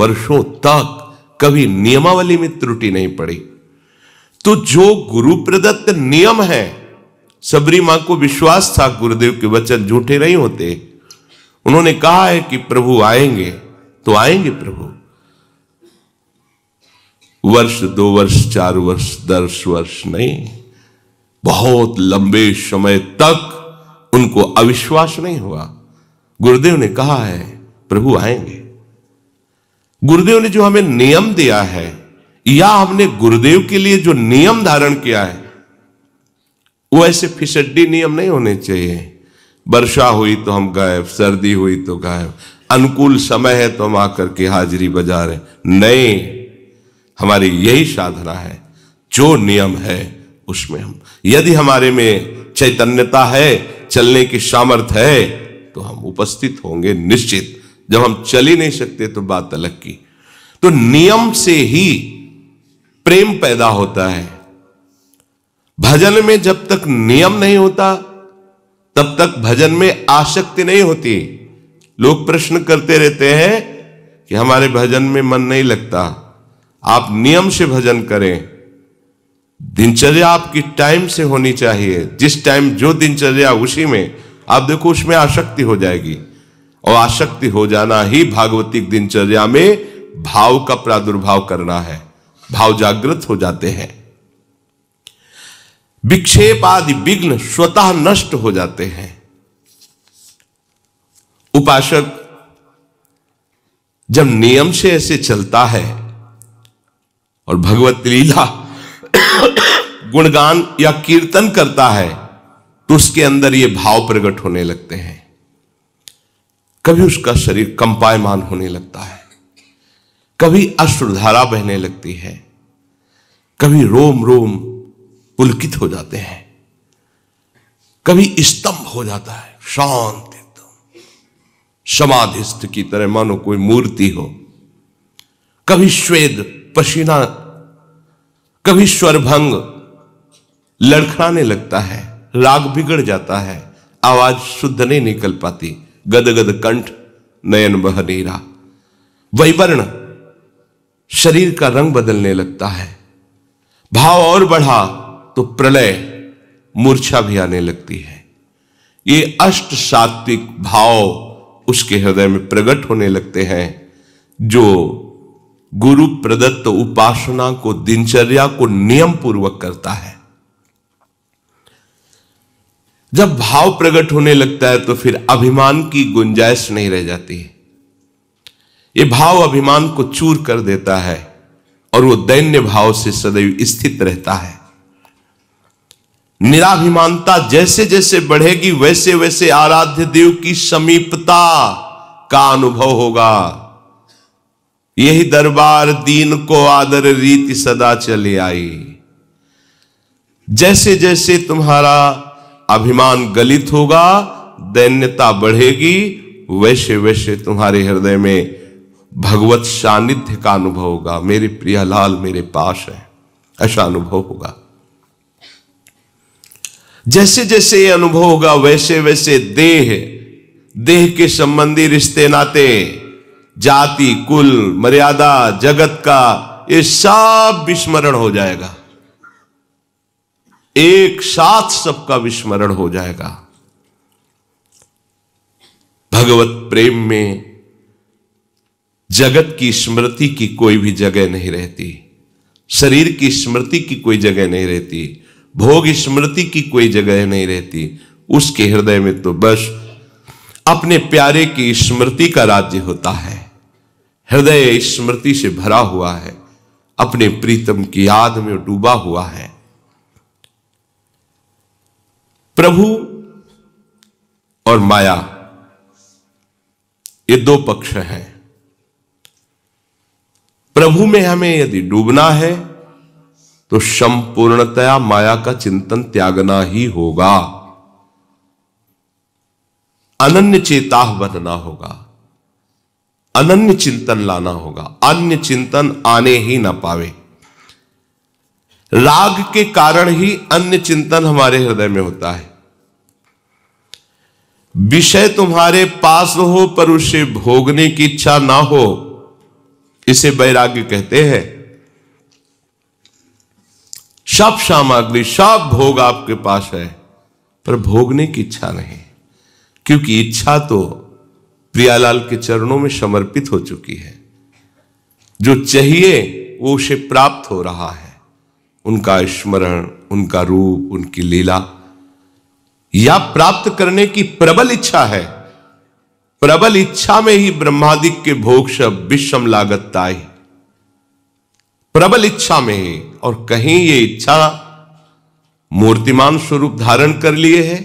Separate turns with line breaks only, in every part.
वर्षों तक कभी नियमावली में त्रुटि नहीं पड़ी। तो जो गुरु प्रदत्त नियम है, सबरी मां को विश्वास था गुरुदेव के वचन झूठे नहीं होते। उन्होंने कहा है कि प्रभु आएंगे तो आएंगे प्रभु। वर्ष 2 वर्ष 4 वर्ष 10 वर्ष नहीं, बहुत लंबे समय तक उनको अविश्वास नहीं हुआ। गुरुदेव ने कहा है प्रभु आएंगे। गुरुदेव ने जो हमें नियम दिया है, या हमने गुरुदेव के लिए जो नियम धारण किया है, वो ऐसे फिसड्डी नियम नहीं होने चाहिए। वर्षा हुई तो हम गायब, सर्दी हुई तो गायब, अनुकूल समय है तो हम आकर के हाजिरी बजा रहे। नहीं, हमारी यही साधना है, जो नियम है उसमें हम, यदि हमारे में चैतन्यता है, चलने की सामर्थ्य है, तो हम उपस्थित होंगे निश्चित। जब हम चल ही नहीं सकते तो बात अलग की। तो नियम से ही प्रेम पैदा होता है। भजन में जब तक नियम नहीं होता तब तक भजन में आसक्ति नहीं होती। लोग प्रश्न करते रहते हैं कि हमारे भजन में मन नहीं लगता। आप नियम से भजन करें, दिनचर्या आपकी टाइम से होनी चाहिए। जिस टाइम जो दिनचर्या उसी में, आप देखो उसमें आसक्ति हो जाएगी। और आसक्ति हो जाना ही भागवतिक दिनचर्या में भाव का प्रादुर्भाव करना है। भाव जागृत हो जाते हैं, विक्षेप आदि विघ्न स्वतः नष्ट हो जाते हैं। उपासक जब नियम से ऐसे चलता है और भगवत लीला गुणगान या कीर्तन करता है, तो उसके अंदर ये भाव प्रकट होने लगते हैं। कभी उसका शरीर कंपायमान होने लगता है, कभी अश्रुधारा बहने लगती है, कभी रोम रोम पुलकित हो जाते हैं, कभी स्तंभ हो जाता है, शांत एकदम समाधिस्थ की तरह मानो कोई मूर्ति हो। कभी श्वेत पसीना, कभी स्वरभंग लड़खड़ाने लगता है, राग बिगड़ जाता है, आवाज शुद्ध नहीं निकल पाती, गदगद कंठ, नयन बह नीरा, वैवर्ण शरीर का रंग बदलने लगता है। भाव और बढ़ा तो प्रलय, मूर्छा भी आने लगती है। ये अष्ट सात्विक भाव उसके हृदय में प्रकट होने लगते हैं, जो गुरु प्रदत्त उपासना को, दिनचर्या को नियम पूर्वक करता है। जब भाव प्रकट होने लगता है तो फिर अभिमान की गुंजाइश नहीं रह जाती। ये भाव अभिमान को चूर कर देता है और वो दैन्य भाव से सदैव स्थित रहता है। निराभिमानता जैसे जैसे बढ़ेगी वैसे वैसे आराध्य देव की समीपता का अनुभव होगा। यही दरबार दीन को आदर रीति सदा चली आई। जैसे जैसे तुम्हारा अभिमान गलित होगा, दैन्यता बढ़ेगी, वैसे वैसे तुम्हारे हृदय में भगवत सानिध्य का अनुभव होगा। मेरे प्रिय लाल मेरे पास है, ऐसा अनुभव होगा। जैसे जैसे ये अनुभव होगा वैसे वैसे देह के संबंधी रिश्ते नाते, जाति, कुल, मर्यादा, जगत का, ये सब विस्मरण हो जाएगा। एक साथ सबका विस्मरण हो जाएगा। भगवत प्रेम में जगत की स्मृति की कोई भी जगह नहीं रहती, शरीर की स्मृति की कोई जगह नहीं रहती, भोग स्मृति की कोई जगह नहीं रहती। उसके हृदय में तो बस अपने प्यारे की स्मृति का राज्य होता है। हृदय स्मृति से भरा हुआ है, अपने प्रीतम की याद में डूबा हुआ है। प्रभु और माया ये दो पक्ष हैं। प्रभु में हमें यदि डूबना है तो संपूर्णतया माया का चिंतन त्यागना ही होगा, अनन्य चेताह बनना होगा, अनन्य चिंतन लाना होगा। अन्य चिंतन आने ही ना पावे। राग के कारण ही अन्य चिंतन हमारे हृदय में होता है। विषय तुम्हारे पास हो पर उसे भोगने की इच्छा ना हो, इसे वैराग्य कहते हैं। सब सामग्री, सब भोग आपके पास है, पर भोगने की इच्छा नहीं, क्योंकि इच्छा तो प्रियालाल के चरणों में समर्पित हो चुकी है। जो चाहिए वो उसे प्राप्त हो रहा है। उनका स्मरण, उनका रूप, उनकी लीला, या प्राप्त करने की प्रबल इच्छा है। प्रबल इच्छा में ही ब्रह्मादिक के भोग सब विषम लागत ताई। प्रबल इच्छा में ही, और कहीं ये इच्छा मूर्तिमान स्वरूप धारण कर लिए है,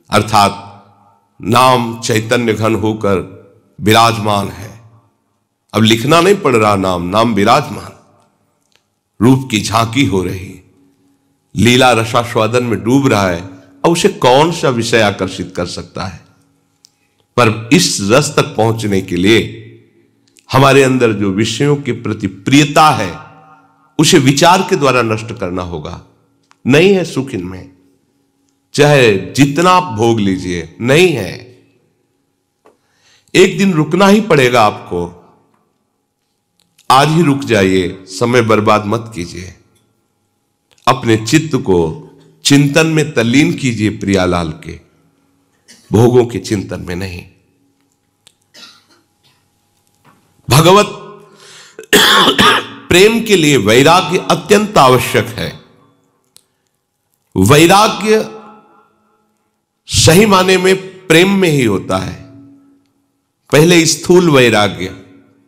अर्थात नाम चैतन्य घन होकर विराजमान है। अब लिखना नहीं पड़ रहा, नाम नाम विराजमान, रूप की झांकी हो रही, लीला रसास्वादन में डूब रहा है। अब उसे कौन सा विषय आकर्षित कर सकता है? पर इस रस तक पहुंचने के लिए हमारे अंदर जो विषयों के प्रति प्रियता है उसे विचार के द्वारा नष्ट करना होगा। नहीं है सुख इनमें, चाहे जितना आप भोग लीजिए, नहीं है। एक दिन रुकना ही पड़ेगा आपको। आज ही रुक जाइए, समय बर्बाद मत कीजिए। अपने चित्त को चिंतन में तल्लीन कीजिए, प्रियालाल के भोगों के चिंतन में नहीं। भगवत प्रेम के लिए वैराग्य अत्यंत आवश्यक है। वैराग्य सही माने में प्रेम में ही होता है। पहले स्थूल वैराग्य,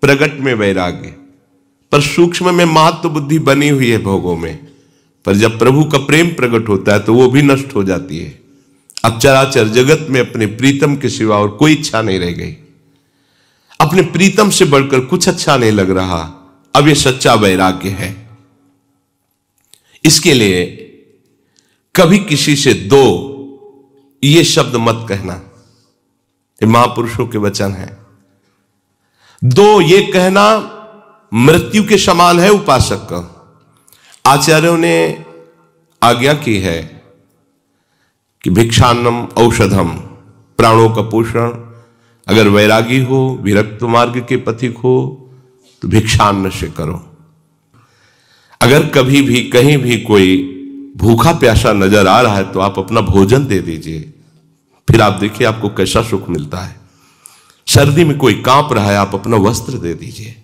प्रकट में वैराग्य, पर सूक्ष्म में महत्व बुद्धि बनी हुई है भोगों में। पर जब प्रभु का प्रेम प्रकट होता है तो वो भी नष्ट हो जाती है। अब चराचर जगत में अपने प्रीतम के सिवा और कोई इच्छा नहीं रह गई। अपने प्रीतम से बढ़कर कुछ अच्छा नहीं लग रहा। अब ये सच्चा वैराग्य है। इसके लिए कभी किसी से दो ये शब्द मत कहना। ये महापुरुषों के वचन है। दो ये कहना मृत्यु के समान है उपासक का। आचार्यों ने आज्ञा की है कि भिक्षान्नम औषधम, प्राणों का पोषण। अगर वैरागी हो, विरक्त मार्ग के पथिक हो तो भिक्षान्न से करो। अगर कभी भी कहीं भी कोई भूखा प्यासा नजर आ रहा है तो आप अपना भोजन दे दीजिए, फिर आप देखिए आपको कैसा सुख मिलता है। सर्दी में कोई कांप रहा है, आप अपना वस्त्र दे दीजिए।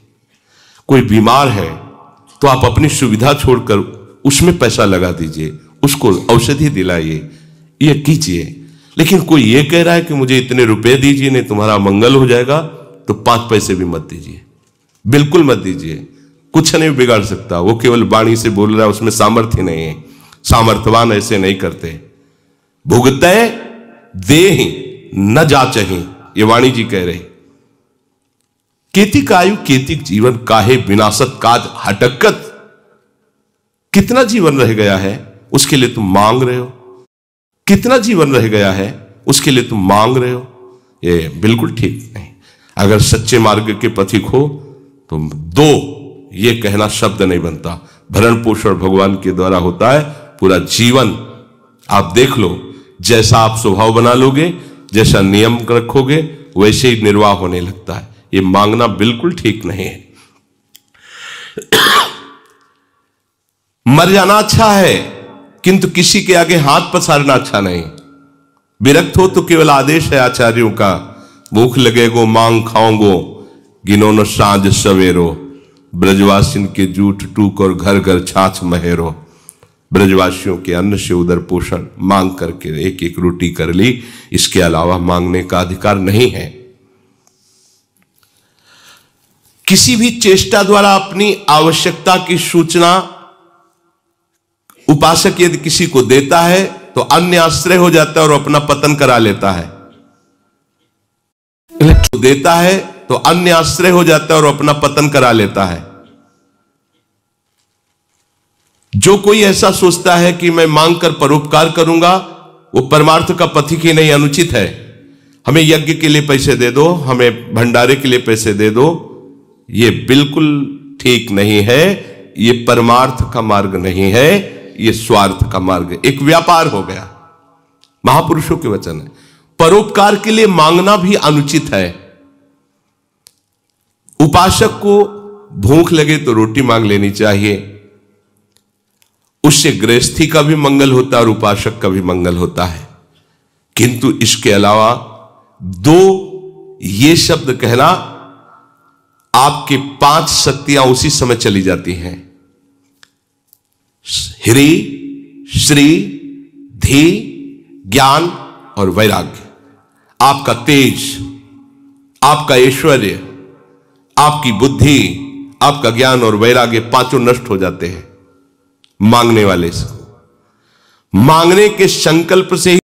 कोई बीमार है तो आप अपनी सुविधा छोड़कर उसमें पैसा लगा दीजिए, उसको औषधि दिलाइए, ये कीजिए। लेकिन कोई ये कह रहा है कि मुझे इतने रुपए दीजिए नहीं तुम्हारा मंगल हो जाएगा, तो 5 पैसे भी मत दीजिए, बिल्कुल मत दीजिए। कुछ नहीं बिगाड़ सकता, वो केवल वाणी से बोल रहा है, उसमें सामर्थ्य नहीं है। सामर्थ्यवान ऐसे नहीं करते। भुगते देहि न जाचहि, ये वाणी जी कह रहे। केतिक आयु केतिक जीवन, काहे विनाशक काज हटकत। कितना जीवन रह गया है उसके लिए तुम मांग रहे हो। कितना जीवन रह गया है उसके लिए तुम मांग रहे हो। ये बिल्कुल ठीक नहीं। अगर सच्चे मार्ग के पथिक हो तो दो ये कहना शब्द नहीं बनता। भरण पोषण भगवान के द्वारा होता है। पूरा जीवन आप देख लो, जैसा आप स्वभाव बना लोगे, जैसा नियम रखोगे, वैसे ही निर्वाह होने लगता है। ये मांगना बिल्कुल ठीक नहीं है। मर जाना अच्छा है, किंतु किसी के आगे हाथ पसारना अच्छा नहीं। विरक्त हो तो केवल आदेश है आचार्यों का, भूख लगेगो मांग खाओगो, गिनो न साँझ सवेरो, ब्रजवासिन के जूठ टूक और घर घर छाछ महेरो। ब्रजवासियों के अन्न से उदर पोषण मांग करके एक एक रोटी कर ली, इसके अलावा मांगने का अधिकार नहीं है। किसी भी चेष्टा द्वारा अपनी आवश्यकता की सूचना उपासक यदि किसी को देता है तो अन्य आश्रय हो जाता है और अपना पतन करा लेता है। देता है तो अन्य आश्रय हो जाता है और अपना पतन करा लेता है। जो कोई ऐसा सोचता है कि मैं मांग कर परोपकार करूंगा, वो परमार्थ का पथिक ही नहीं, अनुचित है। हमें यज्ञ के लिए पैसे दे दो, हमें भंडारे के लिए पैसे दे दो, ये बिल्कुल ठीक नहीं है। ये परमार्थ का मार्ग नहीं है, ये स्वार्थ का मार्ग, एक व्यापार हो गया। महापुरुषों के वचन है। परोपकार के लिए मांगना भी अनुचित है। उपासक को भूख लगे तो रोटी मांग लेनी चाहिए, उससे गृहस्थी का भी मंगल होता है और उपासक का भी मंगल होता है। किंतु इसके अलावा दो ये शब्द कहना, आपके 5 शक्तियां उसी समय चली जाती हैं। ह्री, श्री, धी, ज्ञान और वैराग्य। आपका तेज, आपका ऐश्वर्य, आपकी बुद्धि, आपका ज्ञान और वैराग्य पांचों नष्ट हो जाते हैं मांगने वाले से। मांगने के संकल्प से ही